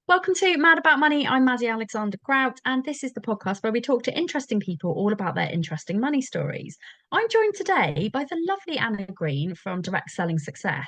Welcome to Mad About Money. I'm Maddie Alexander Grout, and this is the podcast where we talk to interesting people all about their interesting money stories. I'm joined today by the lovely Anna Green from Direct Selling Success.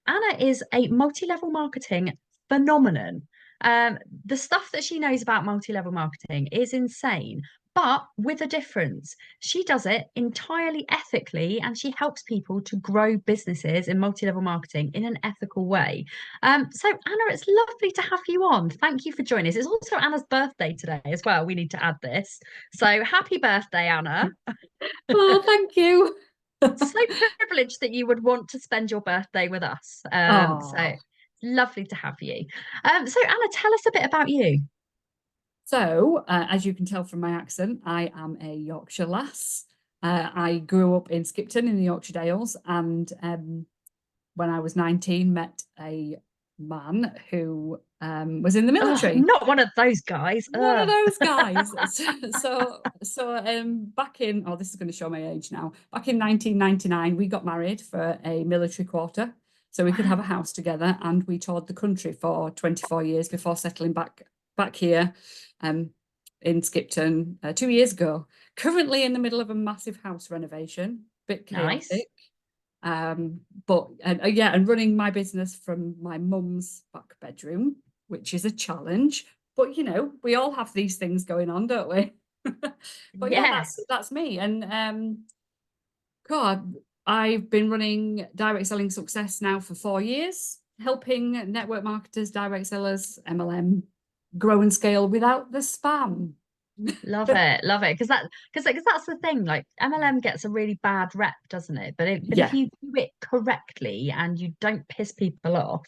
Anna is a multi-level marketing phenomenon. The stuff that she knows about multi-level marketing is insane, but with a difference. She does it entirely ethically, and she helps people to grow businesses in multi-level marketing in an ethical way. So Anna, it's lovely to have you on. Thank you for joining us. It's also Anna's birthday today as well. We need to add this. So happy birthday, Anna. Oh, thank you. So privileged that you would want to spend your birthday with us. So Oh, lovely to have you. So Anna, tell us a bit about you. as you can tell from my accent, I am a Yorkshire lass. I grew up in Skipton in the Yorkshire Dales, and when I was 19, met a man who was in the Oh, military. not one of those guys. One of those guys. Back in, oh, this is going to show my age now. Back in 1999, we got married for a military quarter, so we could have a Wow. house together, and we toured the country for 24 years before settling back here, um, in Skipton 2 years ago. Currently in the middle of a massive house renovation, bit Nice. chaotic. But yeah, and running my business from my mum's back bedroom, which is a challenge. But we all have these things going on, don't we? But yeah, that's Yes. that's me. And God, I've been running Direct Selling Success now for 4 years, helping network marketers, direct sellers, MLM grow and scale without the spam. Love it, love it. Because that's the thing. Like MLM gets a really bad rep, doesn't it? But if Yeah, you do it correctly and you don't piss people off,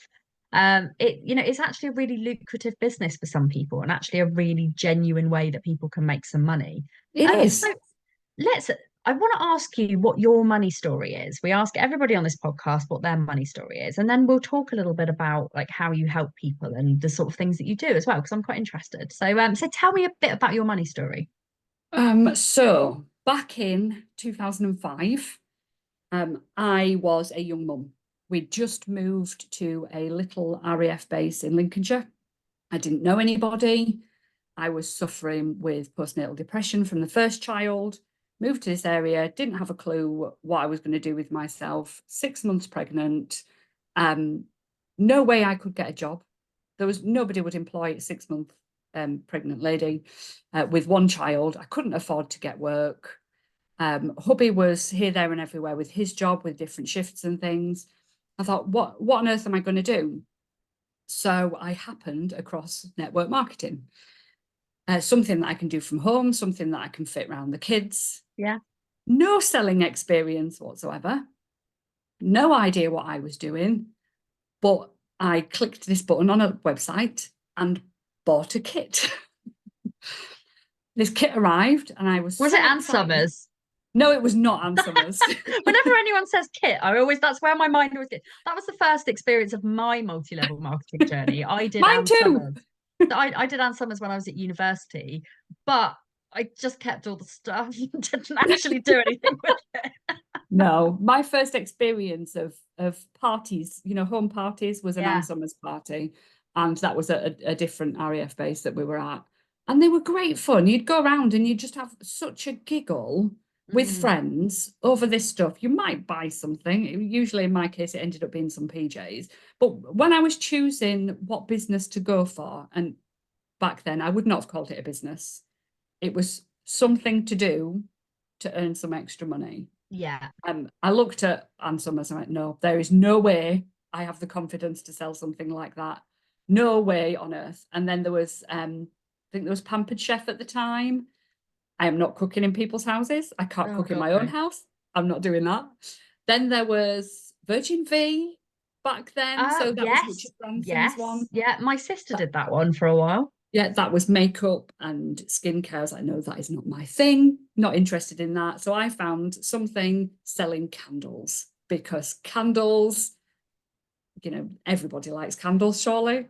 it's actually a really lucrative business for some people and actually a really genuine way that people can make some money. it So is. let's I want to ask you what your money story is. We ask everybody on this podcast what their money story is, and then we'll talk a little bit about like how you help people and the sort of things that you do as well, because I'm quite interested. So tell me a bit about your money story. So back in 2005, I was a young mum. We'd just moved to a little RAF base in Lincolnshire. I didn't know anybody. I was suffering with postnatal depression from the first child. Moved to this area, didn't have a clue what I was going to do with myself. 6 months pregnant. Um, no way I could get a job. There was nobody would employ a 6 month pregnant lady with one child. I couldn't afford to get work. Hubby was here, there, and everywhere with his job, with different shifts and things. I thought, what on earth am I going to do? So I happened across network marketing, something that I can do from home, something that I can fit around the kids. Yeah. No selling experience whatsoever. No idea what I was doing, but I clicked this button on a website and bought a kit. This kit arrived, and I was Was it so Ann excited. Summers? No, it was not Ann Summers. Whenever anyone says kit, that's where my mind always gets. That was the first experience of my multi-level marketing journey. I did Mine Ann too. Summers. I did Ann Summers when I was at university, but I just kept all the stuff and didn't actually do anything with it. No, my first experience of parties, home parties, was an Ann Yeah. Summers party, and that was a different RAF base that we were at, and they were great fun. You'd go around and you'd just have such a giggle with Mm. friends over this stuff. You might buy something. Usually, in my case, it ended up being some PJs. But when I was choosing what business to go for, and back then I would not have called it a business. It was something to do to earn some extra money. Yeah. I looked at Ann Summers and I went, no, there is no way I have the confidence to sell something like that. No way on earth. And then I think there was Pampered Chef at the time. I am not cooking in people's houses. I can't Oh cook in God, my own no. house. I'm not doing that. Then there was Virgin V back then. So that was Yes. Richard Branson's one. Yes. Yeah. My sister did that one for a while. Yeah, that was makeup and skincare. I was like, no, that is not my thing. Not interested in that. So I found something selling candles, because candles, everybody likes candles, surely.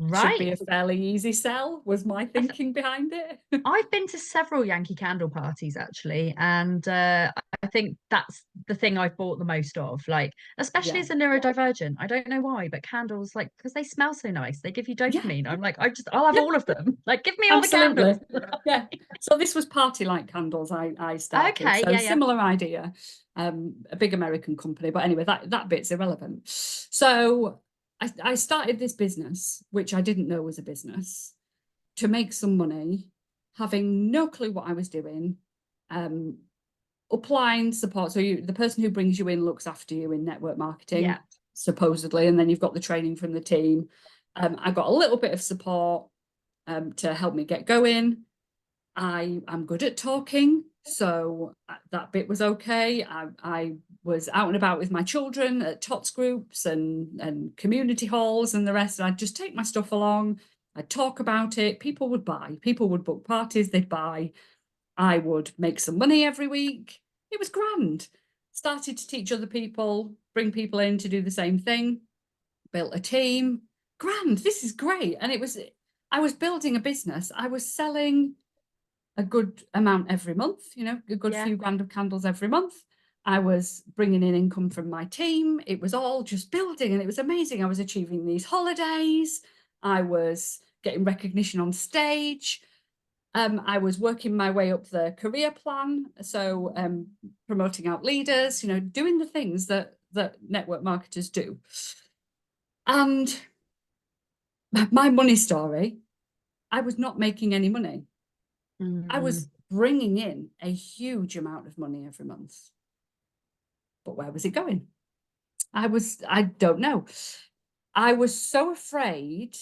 should be Right. a fairly easy sell, was my thinking behind it. I've been to several Yankee Candle parties actually, and I think that's the thing I've bought the most of. Like, especially Yeah, as a neurodivergent, I don't know why, but candles, like, because they smell so nice, they give you yeah, dopamine. I'm like, I'll have yeah, all of them. Like, give me all the absolutely. candles. Yeah. So this was Party Light Candles I started. Okay, So yeah, yeah, similar idea, a big American company. But anyway, that bit's irrelevant. So I started this business, which I didn't know was a business, to make some money, having no clue what I was doing. Upline support. So the person who brings you in looks after you in network marketing, yeah, supposedly, and then you've got the training from the team. I got a little bit of support to help me get going. I'm good at talking, so that bit was okay. I was out and about with my children at TOTS groups and community halls and the rest. I'd just take my stuff along. I'd talk about it. People would buy. People would book parties. They'd buy. I would make some money every week. It was grand. Started to teach other people, bring people in to do the same thing. Built a team. Grand. This is great. And I was building a business. I was selling a good amount every month, a good yeah. few grand of candles every month. I was bringing in income from my team. It was all just building and it was amazing. I was achieving these holidays. I was getting recognition on stage. I was working my way up the career plan. So promoting out leaders, doing the things that network marketers do. And my money story, I was not making any money. I was bringing in a huge amount of money every month. But where was it going? I don't know. I was so afraid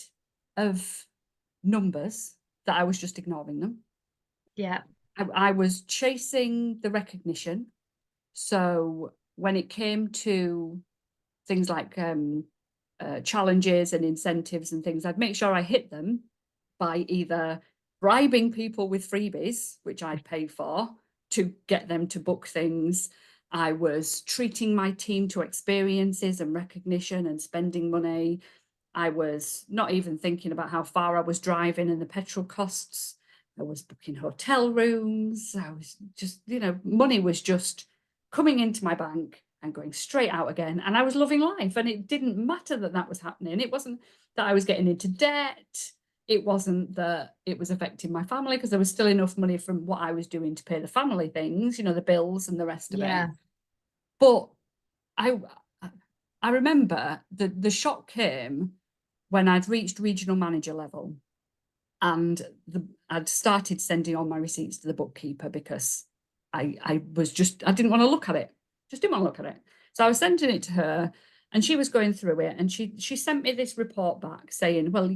of numbers that I was just ignoring them. Yeah. I was chasing the recognition. So when it came to things like challenges and incentives and things, I'd make sure I hit them by either bribing people with freebies, which I'd pay for to get them to book things. I was treating my team to experiences and recognition and spending money. I was not even thinking about how far I was driving and the petrol costs. I was booking hotel rooms. I was just, money was just coming into my bank and going straight out again. And I was loving life. And it didn't matter that that was happening. It wasn't that I was getting into debt. It wasn't that it was affecting my family because there was still enough money from what I was doing to pay the family things, the bills and the rest of Yeah. it. But I remember the shock came when I'd reached regional manager level and I'd started sending all my receipts to the bookkeeper because I didn't want to look at it. Just didn't want to look at it. So I was sending it to her and she was going through it and she sent me this report back saying, well,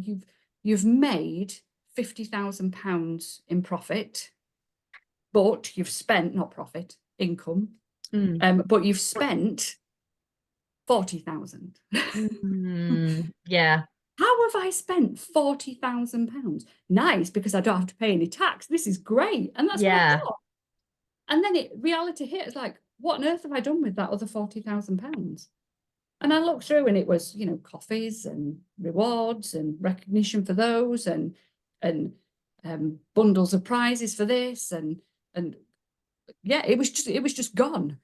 you've made £50,000 in profit, but you've spent, not profit, income, but you've spent 40,000. Yeah. How have I spent £40,000? Nice, because I don't have to pay any tax. This is great. And that's what I Yeah. thought. And then reality hit. It's like, what on earth have I done with that other £40,000? And I looked through and it was, coffees and rewards and recognition for those and bundles of prizes for this. And yeah, it was just gone.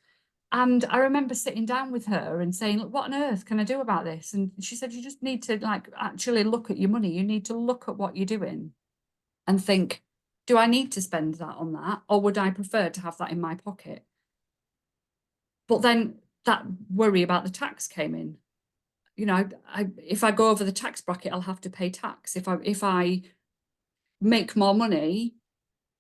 And I remember sitting down with her and saying, look, what on earth can I do about this? And she said, you just need to actually look at your money. You need to look at what you're doing and think, do I need to spend that on that? Or would I prefer to have that in my pocket? But then that worry about the tax came in. If I go over the tax bracket, I'll have to pay tax. If I make more money,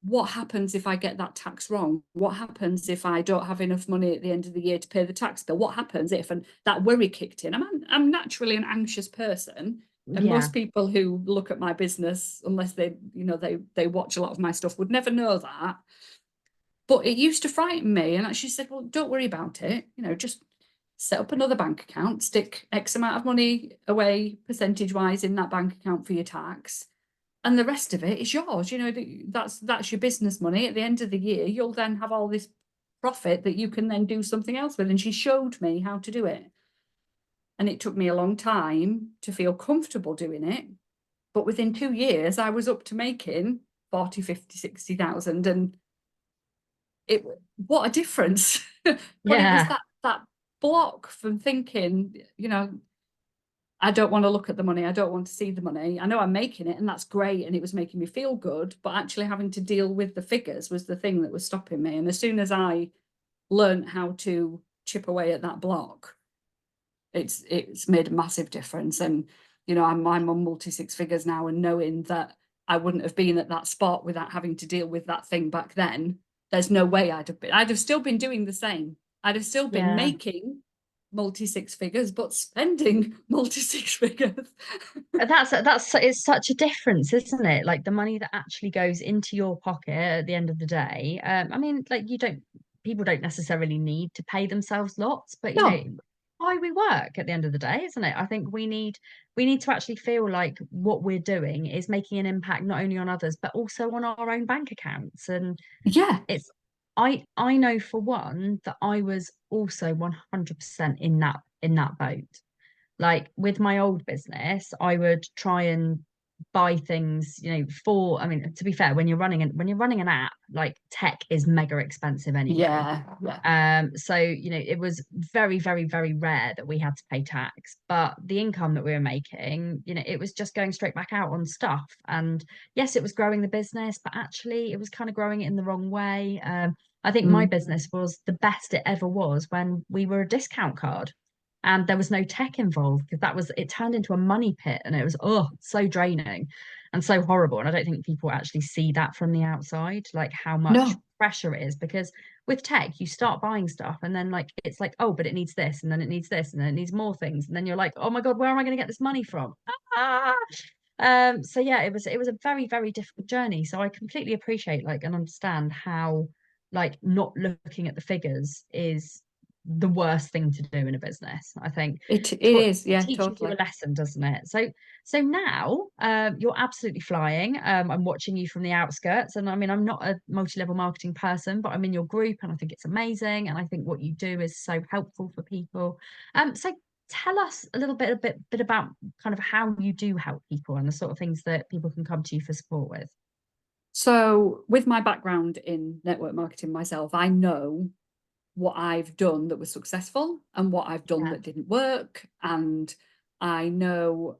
what happens if I get that tax wrong? What happens if I don't have enough money at the end of the year to pay the tax bill? What happens if, and that worry kicked in. I'm naturally an anxious person. And Yeah. most people who look at my business, unless they watch a lot of my stuff, would never know that. But it used to frighten me. And she said, well, don't worry about it. Just set up another bank account, stick X amount of money away percentage-wise in that bank account for your tax. And the rest of it is yours. That's your business money. At the end of the year, you'll then have all this profit that you can then do something else with. And she showed me how to do it. And it took me a long time to feel comfortable doing it. But within 2 years, I was up to making 40, 50, 60,000. And what a difference. But it was Yeah. that block from thinking, I don't want to look at the money. I don't want to see the money. I know I'm making it and that's great. And it was making me feel good, but actually having to deal with the figures was the thing that was stopping me. And as soon as I learned how to chip away at that block, it's made a massive difference. And, I'm on multi-six figures now, and knowing that I wouldn't have been at that spot without having to deal with that thing back then, there's no way I'd have still been doing the same. I'd have still been Yeah. making multi-six figures, but spending multi-six figures. It's such a difference, isn't it? Like the money that actually goes into your pocket at the end of the day. I mean, like people don't necessarily need to pay themselves lots, but No, why we work at the end of the day, isn't it? I think we need to actually feel like what we're doing is making an impact not only on others, but also on our own bank accounts. And yeah, it's I know for one that I was also 100% in that boat. Like with my old business, I would try and buy things, I mean, to be fair, when you're running an app, like tech is mega expensive anyway. yeah, yeah. So, it was very, very, very rare that we had to pay tax, but the income that we were making, it was just going straight back out on stuff. And yes, it was growing the business, but actually it was kind of growing it in the wrong way. I think my Mm. business was the best it ever was when we were a discount card and there was no tech involved, because it turned into a money pit, and it was so draining and so horrible. And I don't think people actually see that from the outside, like how much No, pressure it is. Because with tech, you start buying stuff and then like it's like, oh, but it needs this, and then it needs this, and then it needs more things, and then you're like, oh my God, where am I going to get this money from? Ah! So yeah, it was a very, very difficult journey. So I completely appreciate like and understand how like not looking at the figures is the worst thing to do in a business. I think it taught is, yeah, teaches you totally. a lesson, doesn't it? So now you're absolutely flying. I'm watching you from the outskirts, and I mean I'm not a multi-level marketing person, but I'm in your group, and I think it's amazing, and I think what you do is so helpful for people. So tell us a little bit about kind of how you do help people and the sort of things that people can come to you for support with. So with my background in network marketing myself, I know what I've done that was successful and what I've done Yeah, that didn't work. And I know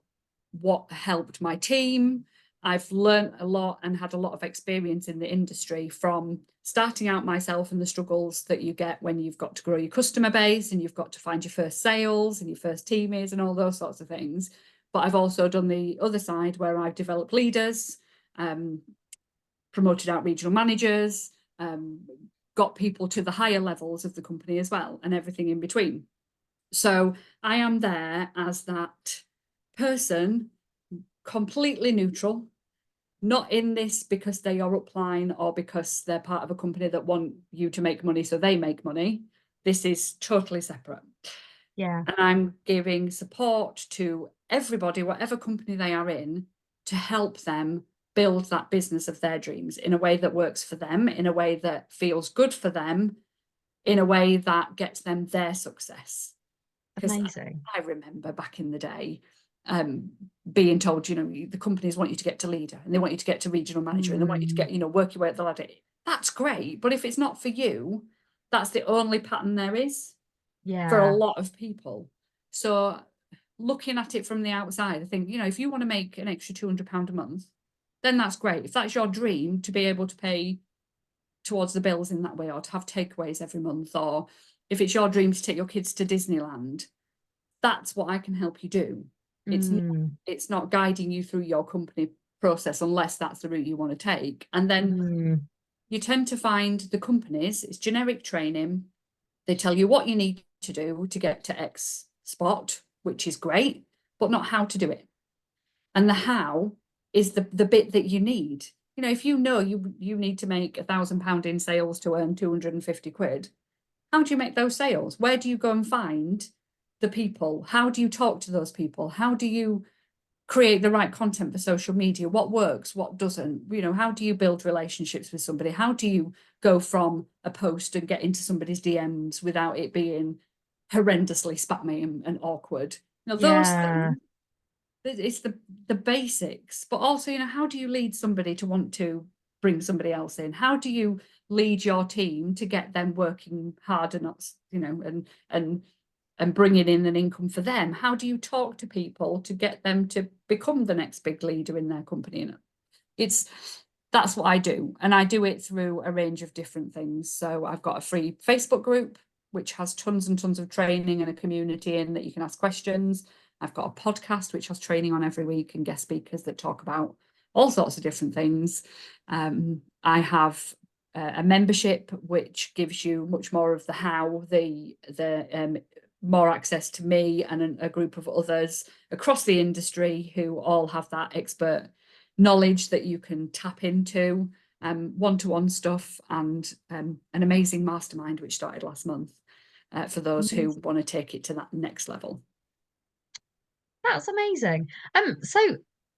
what helped my team. I've learned a lot and had a lot of experience in the industry, from starting out myself and the struggles that you get when you've got to grow your customer base and you've got to find your first sales and your first teamies and all those sorts of things. But I've also done the other side where I've developed leaders, um, promoted out regional managers, um, got people to the higher levels of the company as well, and everything in between. So I am there as that person, completely neutral, not in this because they are upline or because they're part of a company that want you to make money so they make money. This is totally separate. yeah, And I'm giving support to everybody, whatever company they are in, to help them build that business of their dreams in a way that works for them, in a way that feels good for them, in a way that gets them their success. Because amazing. I remember back in the day, being told, the companies want you to get to leader and they want you to get to regional manager and they want you to Mm, get, work your way up the ladder. That's great. But if it's not for you, that's the only pattern there is for a yeah. lot of people. So looking at it from the outside, I think, if you want to make an extra £200 a month, then that's great. If that's your dream to be able to pay towards the bills in that way, or to have takeaways every month, or if it's your dream to take your kids to Disneyland, that's what I can help you do. Mm, It's not guiding you through your company process unless that's the route you want to take. And then mm, you tend to find the companies, it's generic training. They tell you what you need to do to get to X spot, which is great, but not how to do it. And the how is the bit that you need. If you know you need to make £1,000 in sales to earn 250 quid, how do you make those sales? Where do you go and find the people? How do you talk to those people? How do you create the right content for social media? What works, what doesn't? How do you build relationships with somebody? How do you go from a post and get into somebody's DMs without it being horrendously spammy and awkward? Those yeah. things, it's the basics, but also, how do you lead somebody to want to bring somebody else in? How do you lead your team to get them working harder, not, and bringing in an income for them? How do you talk to people to get them to become the next big leader in their company? And that's what I do. And I do it through a range of different things. So I've got a free Facebook group, which has tons and tons of training and a community in that you can ask questions. I've got a podcast, which has training on every week and guest speakers that talk about all sorts of different things. I have a membership, which gives you much more of the how, the more access to me and a group of others across the industry who all have that expert knowledge that you can tap into, one-to-one stuff, and an amazing mastermind which started last month for those who want to take it to that next level. That's amazing. So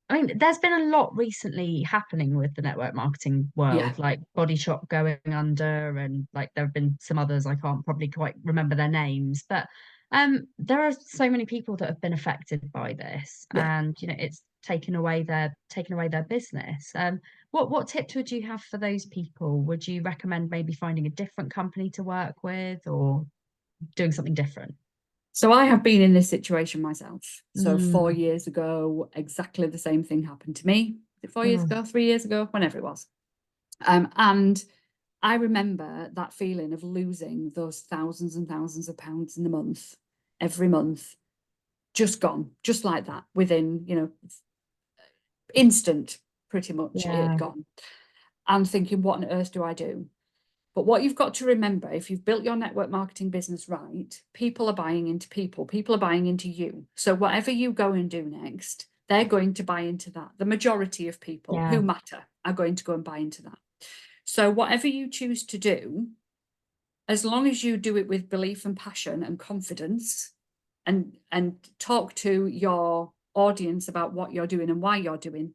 I mean, there's been a lot recently happening with the network marketing world, like Body Shop going under, and like there have been some others I can't probably quite remember their names, but there are so many people that have been affected by this, and it's taken away their business. What tips would you have for those people? Would you recommend maybe finding a different company to work with, or doing something different? So I have been in this situation myself. So 4 years ago, exactly the same thing happened to me. 4 years ago, 3 years ago, whenever it was. And I remember that feeling of losing those thousands and thousands of pounds in the month, every month, just gone, just like that, within, instant, pretty much, it had gone. And thinking, what on earth do I do? But what you've got to remember, if you've built your network marketing business right, people are buying into people. People are buying into you. So whatever you go and do next, they're going to buy into that. The majority of people who matter are going to go and buy into that. So whatever you choose to do, as long as you do it with belief and passion and confidence, and talk to your audience about what you're doing and why you're doing,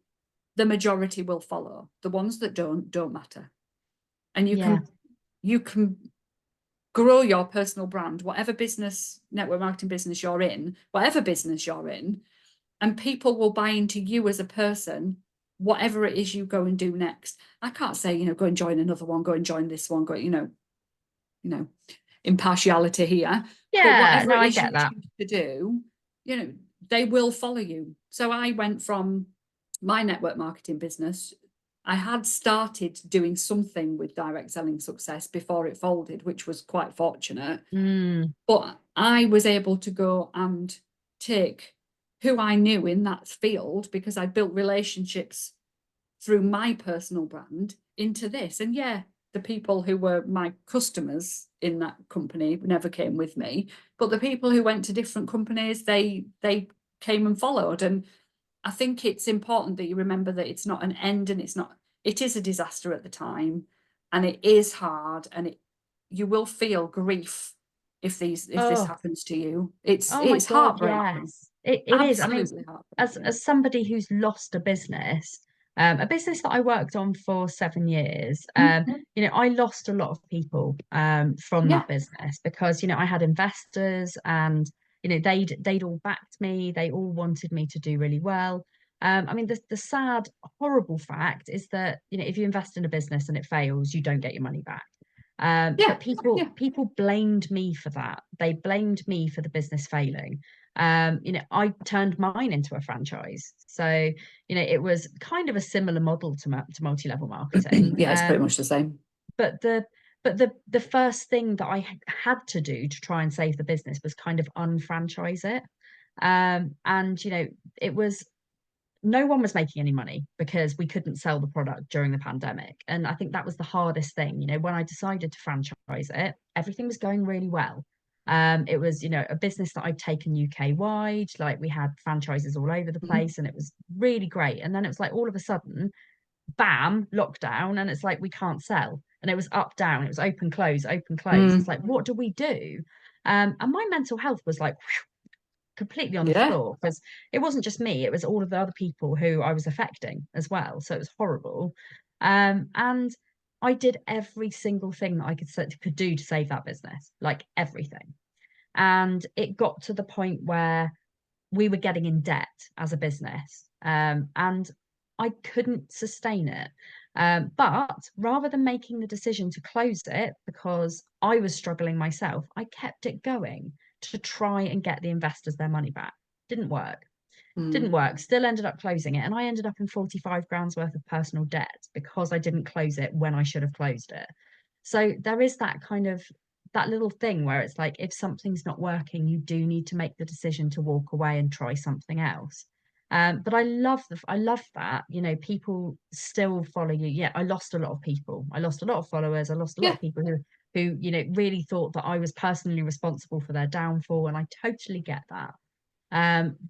the majority will follow. The ones that don't matter. And you can grow your personal brand, whatever business, network marketing business you're in, whatever business you're in, and people will buy into you as a person, whatever it is you go and do next. I can't say, go and join another one, go and join this one, go, impartiality here. Yeah, but whatever I it is get you that. choose to do, they will follow you. So I went from my network marketing business. I had started doing something with Direct Selling Success before it folded, which was quite fortunate. But I was able to go and take who I knew in that field, because I built relationships through my personal brand, into this. And the people who were my customers in that company never came with me, but the people who went to different companies, they came and followed. And I think it's important that you remember that it's not an end, and it is a disaster at the time, and it is hard, and you will feel grief if this happens to you. It's heartbreaking. Yes, it is. I mean, heartbreaking. as somebody who's lost a business that I worked on for 7 years, I lost a lot of people from that business, because I had investors, and they'd all backed me. They all wanted me to do really well. I mean, the sad, horrible fact is that if you invest in a business and it fails, you don't get your money back. But people blamed me for that. They blamed me for the business failing. I turned mine into a franchise. So, it was kind of a similar model to multi-level marketing. It's pretty much the same. But the first thing that I had to do to try and save the business was kind of unfranchise it. And it was, no one was making any money because we couldn't sell the product during the pandemic. And I think that was the hardest thing. When I decided to franchise it, everything was going really well. It was, a business that I'd taken UK wide, like we had franchises all over the place, and it was really great. And then it was like all of a sudden, bam, lockdown, and it's like we can't sell. And it was up, down, it was open, close, open, close. It's like, what do we do? And my mental health was like, completely on the floor, because it wasn't just me, it was all of the other people who I was affecting as well. So it was horrible. And I did every single thing that I could do to save that business, like everything. And it got to the point where we were getting in debt as a business, and I couldn't sustain it. But rather than making the decision to close it because I was struggling myself, I kept it going to try and get the investors their money back. Didn't work. Didn't work. Still ended up closing it. And I ended up in 45 grand's worth of personal debt because I didn't close it when I should have closed it. So there is that kind of that little thing where it's like if something's not working, you do need to make the decision to walk away and try something else. But I love that, you know, people still follow you. Yeah, I lost a lot of people. I lost a lot of followers. I lost a lot Yeah. of people who, you know, really thought that I was personally responsible for their downfall. And I totally get that.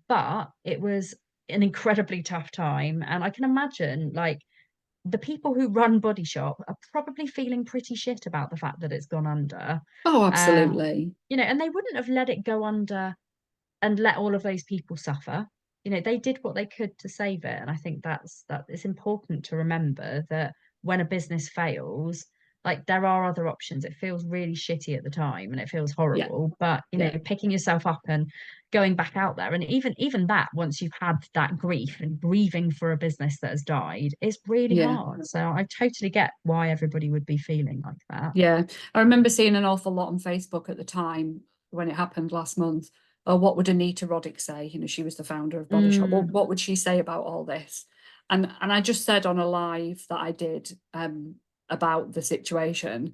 But it was an incredibly tough time. And I can imagine like the people who run Body Shop are probably feeling pretty shit about the fact that it's gone under. Oh, Um, absolutely. you know, and they wouldn't have let it go under and let all of those people suffer. You know, they did what they could to save it. And I think that it's important to remember that when a business fails, like there are other options. It feels really shitty at the time and it feels Yeah. horrible, but you know, Yeah. picking yourself up and going back out there, and even that, once you've had that grief and grieving for a business that has died, is really Yeah. hard. So I totally get why everybody would be feeling like that. Yeah. I remember seeing an awful lot on Facebook at the time when it happened last month. Oh, what would Anita Roddick say? You know, she was the founder of Body Shop. Well, Mm, what would she say about all this? And I just said on a live that I did about the situation,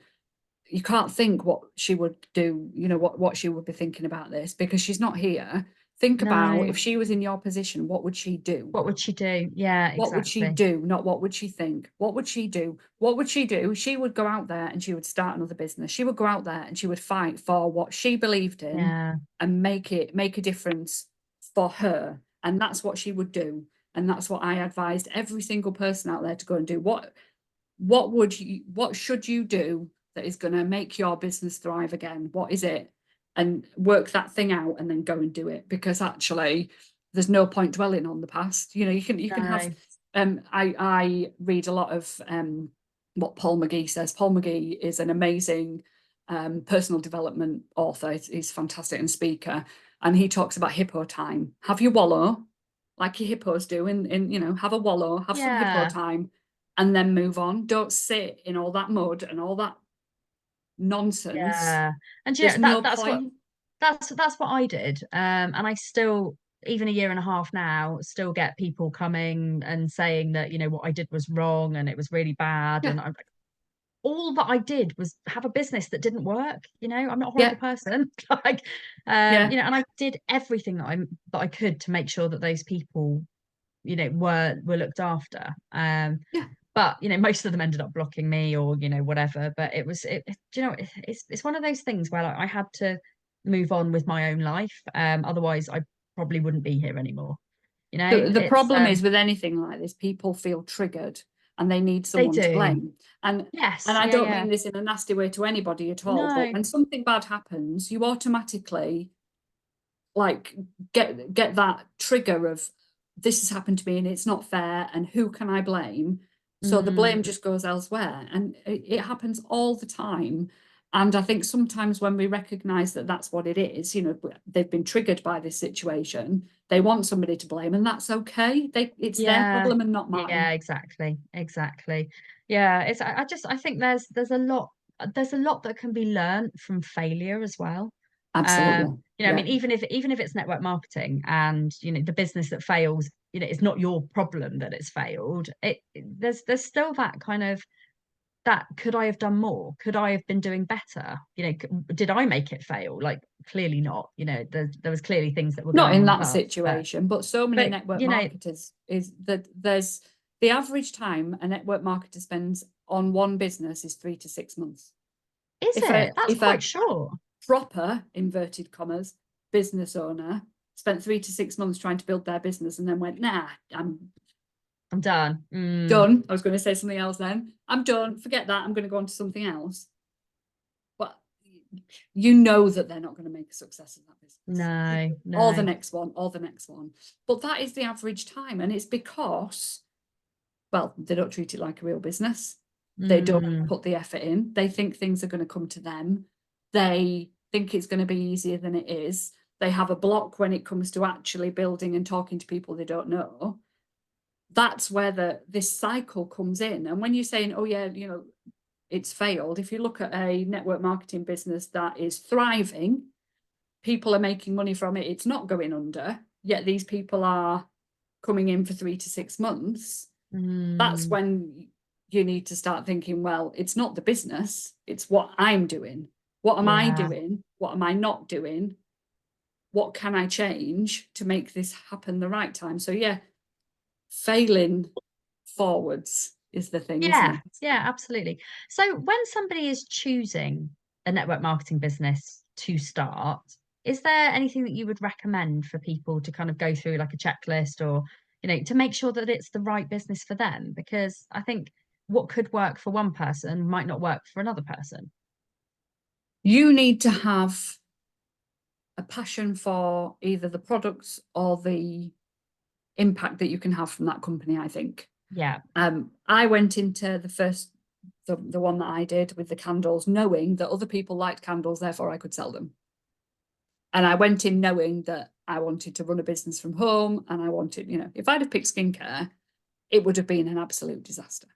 you can't think what she would do, you know, what she would be thinking about this because she's not here. Think about no, if she was in your position, what would she do? what would she do? Yeah, What would she exactly. do? Not what would she think? What would she do? What would she do? She would go out there and she would start another business. She would go out there and she would fight for what she believed in Yeah. and make a difference for her. And that's what she would do. And that's what I advised every single person out there to go and do. What should you do that is going to make your business thrive again? What is it? And work that thing out and then go and do it. Because actually there's no point dwelling on the past. You know, you can have No. I read a lot of what Paul McGee says. Paul McGee is an amazing personal development author. He's fantastic and speaker. And he talks about hippo time. Have your wallow, like your hippos do, in you know, have a wallow, have some hippo Yeah. time, and then move on. Don't sit in all that mud and all that nonsense. Yeah. And you There's know, no that's what point. that's what I did. And I still, even a year and a half now, still get people coming and saying that, you know, what I did was wrong and it was really bad. Yeah, And I'm like, all that I did was have a business that didn't work. You know, I'm not a horrible yeah, person. Like, yeah, you know, and I did everything that I could to make sure that those people, you know, were looked after. yeah. But you know, most of them ended up blocking me or you know whatever. But do you know, it's one of those things where like, I had to move on with my own life. Otherwise, I probably wouldn't be here anymore. You know, The it's problem is with anything like this, people feel triggered and they need they someone to do. blame. And Yes, I yeah, don't yeah. mean this in a nasty way to anybody at all, but No, when something bad happens, you automatically like get that trigger of this has happened to me and it's not fair and who can I blame? So the blame mm, just goes elsewhere and it happens all the time. And I think sometimes when we recognize that that's what it is, you know, they've been triggered by this situation, they want somebody to blame and that's okay. It's their yeah, problem and not yeah, mine. exactly, exactly. Yeah, it's I think there's a lot that can be learned from failure as well. Absolutely. You know, I Yeah. mean, even if it's network marketing and you know the business that fails, you know, it's not your problem that it's failed. There's still that kind of that could I have done more? Could I have been doing better? You know, did I make it fail? Like clearly not. You know, there was clearly things that were Not going in on that above, situation, but so many but network you know, marketers is that there's the average time a network marketer spends on one business is 3 to 6 months. is If a it? That's if quite a short. proper inverted commas business owner spent 3 to 6 months trying to build their business and then went, nah, I'm I'm done. Mm, done. I was going to say something else then. I'm done. Forget that. I'm going to go on to something else. But you know that they're not going to make a success of that business. no, Or the no. next one, or the next one. But that is the average time. And it's because, well, they don't treat it like a real business. They don't Mm, put the effort in. They think things are going to come to them. They think it's going to be easier than it is. they have a block when it comes to actually building and talking to people they don't know. That's where this cycle comes in. And when you're saying, oh yeah, you know, it's failed, if you look at a network marketing business that is thriving, people are making money from it, it's not going under, yet these people are coming in for 3 to 6 months, that's when you need to start thinking, well, it's not the business, it's what I'm doing. What am I doing? What am I not doing? What can I change to make this happen the right time? So yeah, failing forwards is the thing, isn't it? Yeah, absolutely. So when somebody is choosing a network marketing business to start, is there anything that you would recommend for people to kind of go through, like a checklist, or, you know, to make sure that it's the right business for them? Because I think what could work for one person might not work for another person. You need to have a passion for either the products or the impact that you can have from that company, I think. Yeah. I went into the one that I did with the candles, knowing that other people liked candles, therefore I could sell them. And I went in knowing that I wanted to run a business from home, and I wanted, you know, if I'd have picked skincare, it would have been an absolute disaster.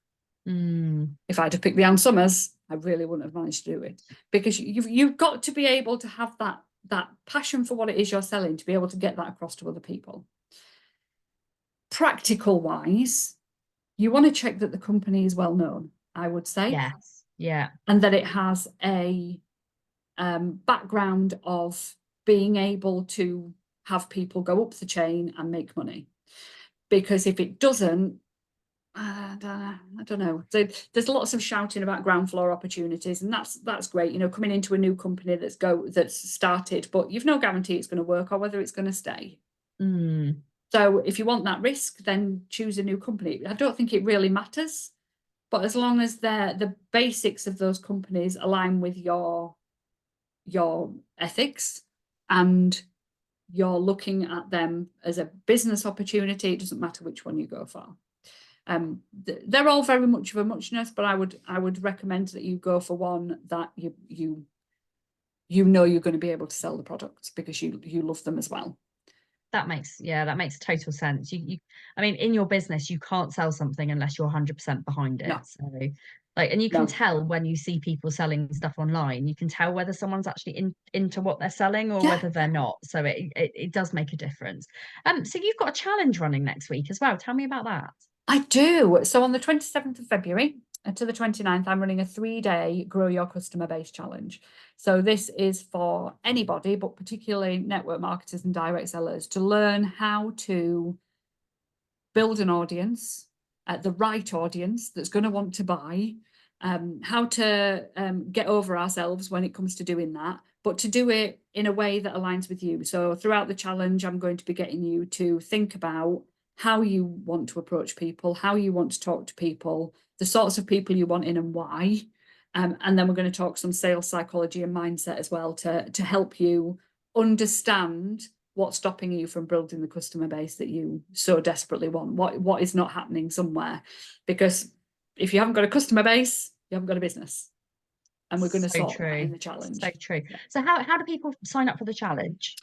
If I'd have picked the Ann Summers, I really wouldn't have managed to do it, because you've got to be able to have that passion for what it is you're selling, to be able to get that across to other people. Practical wise, you want to check that the company is well known, I would say. Yes. Yeah. And that it has a background of being able to have people go up the chain and make money. Because if it doesn't, I don't know. There's lots of shouting about ground floor opportunities, and that's great. You know, coming into a new company that's started, but you've no guarantee it's going to work or whether it's going to stay. So if you want that risk, then choose a new company. I don't think it really matters, but as long as the basics of those companies align with your ethics, and you're looking at them as a business opportunity, it doesn't matter which one you go for. They're all very much of a muchness, but I would recommend that you go for one that you know you're going to be able to sell the products because you love them as well. That makes total sense. I mean, in your business, you can't sell something unless you're 100% behind it. No. So, like, and you can tell when you see people selling stuff online, you can tell whether someone's actually into what they're selling or whether they're not. So it does make a difference. So you've got a challenge running next week as well. Tell me about that. I do. So on the 27th of February to the 29th, I'm running a 3-day Grow Your Customer Base challenge. So this is for anybody, but particularly network marketers and direct sellers, to learn how to build an audience, the right audience that's going to want to buy, how to get over ourselves when it comes to doing that, but to do it in a way that aligns with you. So throughout the challenge, I'm going to be getting you to think about how you want to approach people, how you want to talk to people, the sorts of people you want in and why. And then we're going to talk some sales psychology and mindset as well to help you understand what's stopping you from building the customer base that you so desperately want, what is not happening somewhere. Because if you haven't got a customer base, you haven't got a business. And we're going to sort that in the challenge. So true. So how do people sign up for the challenge?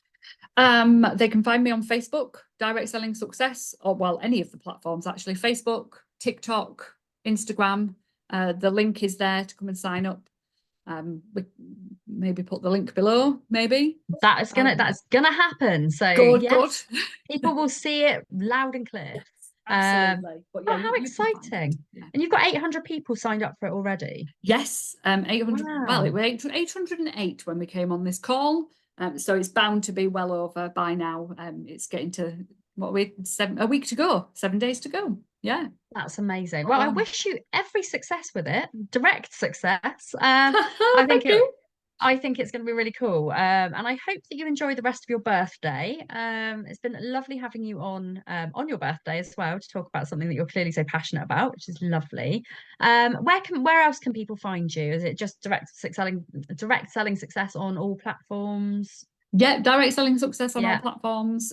They can find me on Facebook, Direct Selling Success, or well, any of the platforms actually, Facebook, TikTok, Instagram. The link is there to come and sign up. We maybe put the link below, maybe. That's gonna happen. So good. People will see it loud and clear. Absolutely. But yeah, how exciting. Yeah. And you've got 800 people signed up for it already. Yes. 800. Wow. Well, it was 808 when we came on this call. So it's bound to be well over by now. It's getting to a week to go, 7 days to go. Yeah. That's amazing. Well, I wish you every success with it, direct success. I think it's going to be really cool. And I hope that you enjoy the rest of your birthday. It's been lovely having you on your birthday as well, to talk about something that you're clearly so passionate about, which is lovely. Where else can people find you? Is it just direct selling success on all platforms? Yeah, Direct Selling Success on all platforms.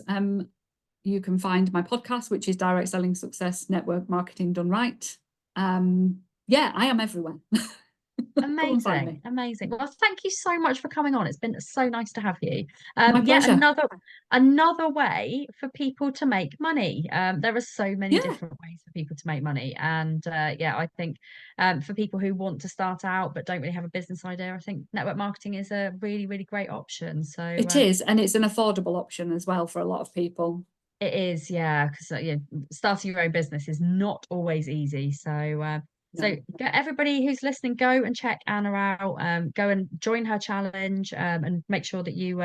You can find my podcast, which is Direct Selling Success Network Marketing Done Right. I am everywhere. Come and find Amazing, me. amazing. Well, thank you so much for coming on. It's been so nice to have you. My Yet pleasure. another way for people to make money. There are so many Yeah, different ways for people to make money, and yeah, I think for people who want to start out but don't really have a business idea, I think network marketing is a really, really great option. So it is. And it's an affordable option as well for a lot of people. it is, yeah, because yeah, starting your own business is not always easy. So No, everybody who's listening, go and check Anna out. Go and join her challenge, and make sure that you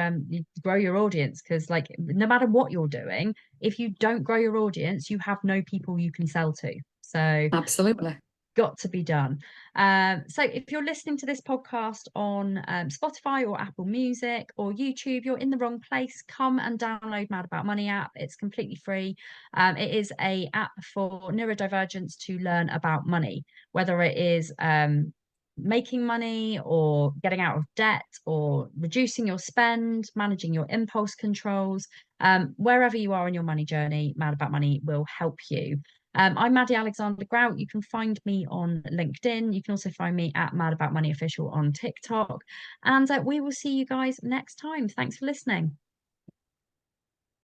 grow your audience. Because like no matter what you're doing, if you don't grow your audience, you have no people you can sell to. So absolutely. got to be done. So if you're listening to this podcast on Spotify or Apple Music or YouTube, you're in the wrong place. Come and download Mad About Money app. It's completely free. It is a app for neurodivergents to learn about money, whether it is making money or getting out of debt or reducing your spend, managing your impulse controls. Wherever you are in your money journey, Mad About Money will help you. I'm Maddie Alexander Grout. You can find me on LinkedIn. You can also find me at Mad About Money Official on TikTok. And we will see you guys next time. Thanks for listening.